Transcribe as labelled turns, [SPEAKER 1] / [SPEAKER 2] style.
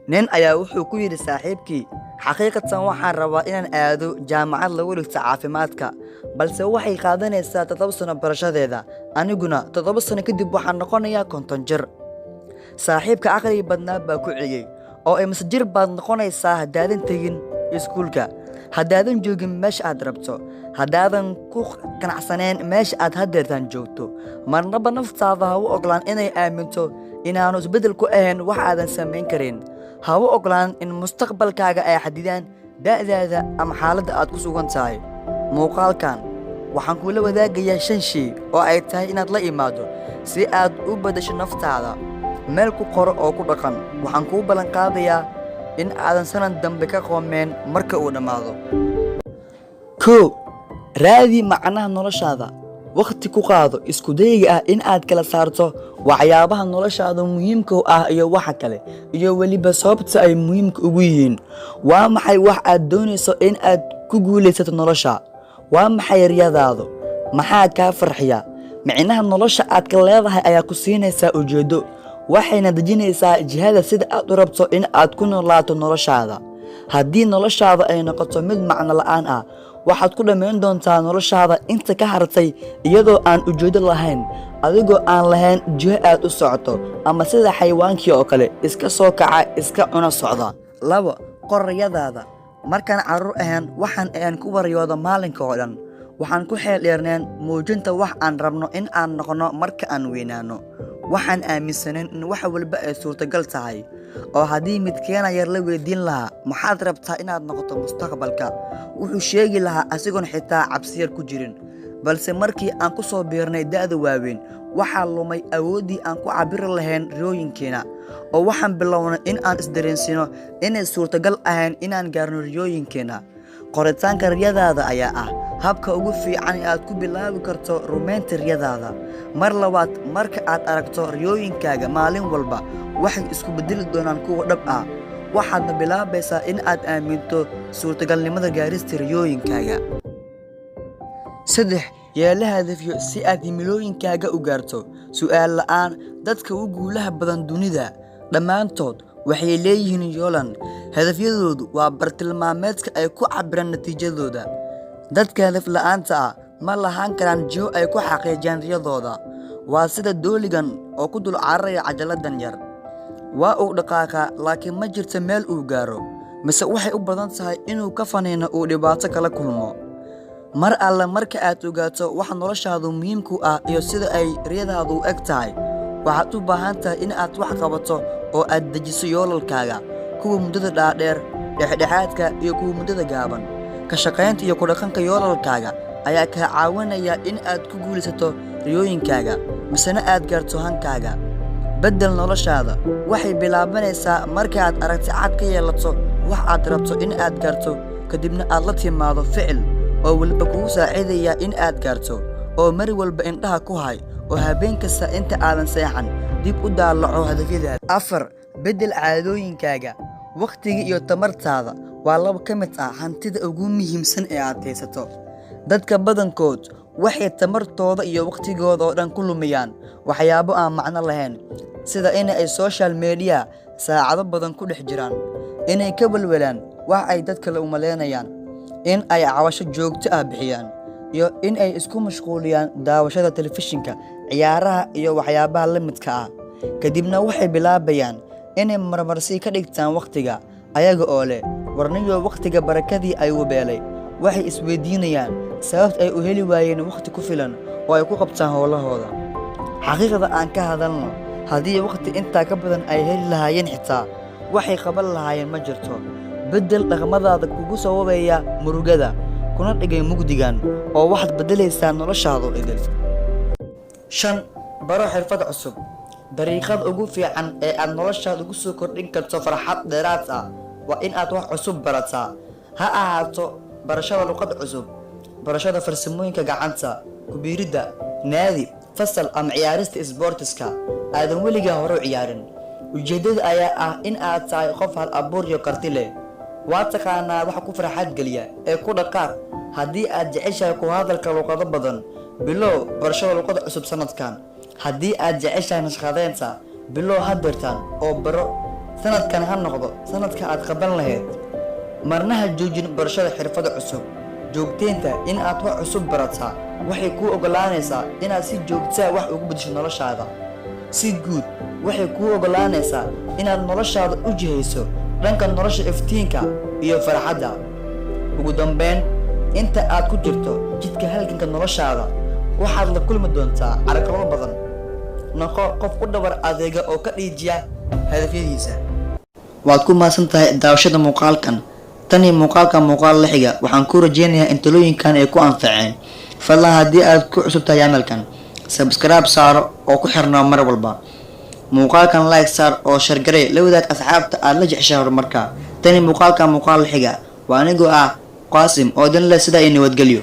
[SPEAKER 1] nin ayaa wuxuu ku yidhi saaxiibkii, xaqiiqatan waxaan rabaa inaan aado jaamacad lagu dhigto caafimaadka, balse waxay qaadanaysaa 7 sano barashadeeda, aniguna 7 sano kadib waxaan noqonayaa 50 jir. Saaxiibka aqliga badnaa baa ku ciyey, oo imise jir baad noqonaysaa haddaadan tegin iskuulka, haddaadan joogin meesha aad rabto, haddaadan ku qanacsanayn meesha aad haddeertaan joogto. Marnaba naftaada ha u oglaan inay aaminto inaanu isbeddel ku ahayn wax aadan samayn karin. Ha u oglaan in mustaqbalkaaga ay xadidaan da'daada ama xaaladda aad ku sugan tahay. Muuqaalkan waxaan kula wadaagayaa 5 shay oo ay tahay inaad la imaado si aad u beddesho naftaada. Meel ku qoro oo ku dhaqan. Waxaan kuu ballan qaadayaa in aadan sanan dambe ka qoomeen marka uu dhammaado. 1. Raadi macnaha noloshaada. Waqti ku qaado isku dayga ah in aad kala saarto waxyaabaha noloshaada muhiimka u ah iyo waxa kale, iyo weliba sababta ay muhiimka ugu yihiin. Waa maxay wax aad doonayso in aad ku guulaysato nolosha? Waa maxay riyadaadu? Maxaa kaa farxiya? Micnaha nolosha aad ka leedahay ayaa ku siinaysaa ujeedo, waxayna dejinaysaa jihada sida aad u rabto in aad ku noolaato noloshaada. Haddii noloshaada ay noqoto mid macno la'aan ah, waxaad ku dhammayn doontaa noloshaada inta ka hartay iyadoo aan ujeedo lahayn, adigoo aan lahayn jiho aad u socoto, ama sida xayawaankii oo kale iska soo kaca iska cuna socda. 2. Qor riyadaada. Markaan carruur ahaan waxaan ku waryooda maalinka oo dhan. Waxaan ku xeel dheerneen muujinta wax aan rabno in aan noqono marka aan weynaano. Waxaan aaminsanayn in wax walba ay suurtagal tahay, oo haddii midkeena yar la weydiin lahaa maxaad rabtaa inaad noqoto mustaqbalka, wuxuu sheegi lahaa asigoon xitaa cabsi yar ku jirin. Balse markii aan ku soo biirnay da'da waaweyn, waxaa lumay awooddii aan ku cabiri lahayn riyooyinkeena, oo waxaan bilownay in aan isdareensiino inay suurtagal ahayn inaan gaarno riyooyinkeena. Qoritaanka riyadaada ayaa ah habka ugu fiican ee aad ku bilaabi karto rumaynta riyadaada. Mar labaad, marka aad aragto riyooyinkaaga maalin walba waxay isku beddeli doonaan kuwa dhab ah, waxaadna bilaabaysaa in aad aaminto suurtagalnimada gaarista riyooyinkaaga. 3. Yeelo hadafyo si aad himilooyinkaaga u gaarto. Su'aal la'aan, dadka ugu guulaha badan dunida dhammaantood waxay leeyihiin yoolan. Hadafyadoodu waa bartilmaameedka ay ku cabbiraan natiijadooda. Dadka hadaf la'aanta ah ma lahaan karaan jiho ay ku xaqiijiyaan riyadooda. Waa sida dooligan oo ku dul cararaya cajaladdan yar. Waa uu dhaqaaqaa, laakiin ma jirto meel uu gaaro, mise waxay u badan tahay inuu ka faniino uu dhibaato kala kulmo. Mar alle marka aad ogaato waxa noloshaadu muhiimku ah iyo sida ay riyadaadu u eg tahay, waxaad u baahan tahay in aad wax qabato oo aad dejiso yoolalkaaga, kuwa muddada dhaadheer, dhexdhexaadka iyo kuwa muddada gaaban. Ka shaqaynta iyo ku dhaqanka yoolalkaaga ayaa kaa caawinaya in aad ku guulaysato riyooyinkaaga, misena aad gaarto hankaaga. Beddel noloshaada waxay bilaabanaysaa marka aad aragti cad ka yeelato wax aad rabto in aad gaarto, kadibna aad la timaado ficil oo weliba kugu saacidaya in aad gaarto. Oo mar walba indhaha ku hay, oo habeen kasta inta aadan seexan dib u daalaco hadafyadaada. 4. Beddel caadooyinkaaga. Waqtiga iyo tamartaada waa laba ka mid ah hantida ugu muhiimsan ee aad haysato. Dadka badankood waxay tamartooda iyo waqtigooda oo dhan ku lumiyaan waxyaabo aan macno lahayn, sida in ay social media saacado badan ku dhex jiraan, inay ka walwalaan wax ay dad kale u maleynayaan, in ay cawasho joogto ah bixiyaan, iyo in ay isku mashquuliyaan daawashada telefishinka, ciyaaraha iyo waxyaabaha la midka ah. Kadibna waxay bilaabayaan inay marmarsi ka dhigtaan waqtiga, ayaga oo leh warniyo waqtiga barakadii ay wabeelay. Waxay isweydiinayaan sababta ay u heli waayeen waqti ku filan oo ay ku qabtaan howlahooda. Xaqiiqada aan ka hadalno, haddii waqti intaa ka badan ay heli lahaayeen xitaa waxay qaban lahaayeen ma jirto. Beddel dhaqamadaada kugu sababaya murugada, kuna dhigay mugdigan, oo waxaad beddelaysaa noloshaada idil. 5. Baro xirfad cusub. Dariiqada ugu fiican ee aad noloshaada ugu soo kordhin karto farxad dheeraad ah waa in aad wax cusub barataa. Ha ahaato barashada luqad cusub, barashada farsamooyinka gacanta, ku biiridda naadi, fasal ama ciyaarista isboortiska aadan weligaa hore u ciyaarin. Ujeeddada ayaa ah in aad tahay qof hal abuur iyo karti leh. Waa taqaanaa waxa ku farxad geliya ee ku dhaqaaq. Haddii aad jeceshahay ku hadalka luqado badan, bilow barashada luqad cusub sanadkan. Haddii aad jeceshahay nashqadeynta, bilow haddeertaan oo baro sanadkan ha noqdo sanadka aad qaban lahayd. Marna ha joojin barashada xirfado cusub. Joogteynta in aad wax cusub barataa waxay kuu ogolaanaysaa inaad si joogto ah wax ugu beddesho noloshaada. Si guud waxay kuu ogolaanaysaa inaad noloshaada u jihayso dhanka nolosha iftiinka iyo farxadda. Ugu dambeyn, inta aad ku jirto jidka halganka noloshaada waxaad la kulmi doontaa caqabado badan. Noqo qof u dhabar adeega oo ka dhiijiya hadafyadiisa. Waad ku mahadsantahay daawashada muuqaalkan. Tani muuqaalka muuqaal la xiga waxaan ku rajeynayaa in talooyinkan ay ku anfaceen. Fadlan haddii aad ku cusub tahay channelkan, subscribe saaro oo ku xirnaa mar walba. Muuqaalkan like saar oo share garee la wadaag asxaabta aad la jeceshahay horumarka. Tani muuqaalka muuqaal la xiga waa anigoo ah Qaasim oo dan leh sida ay nabadgelyo.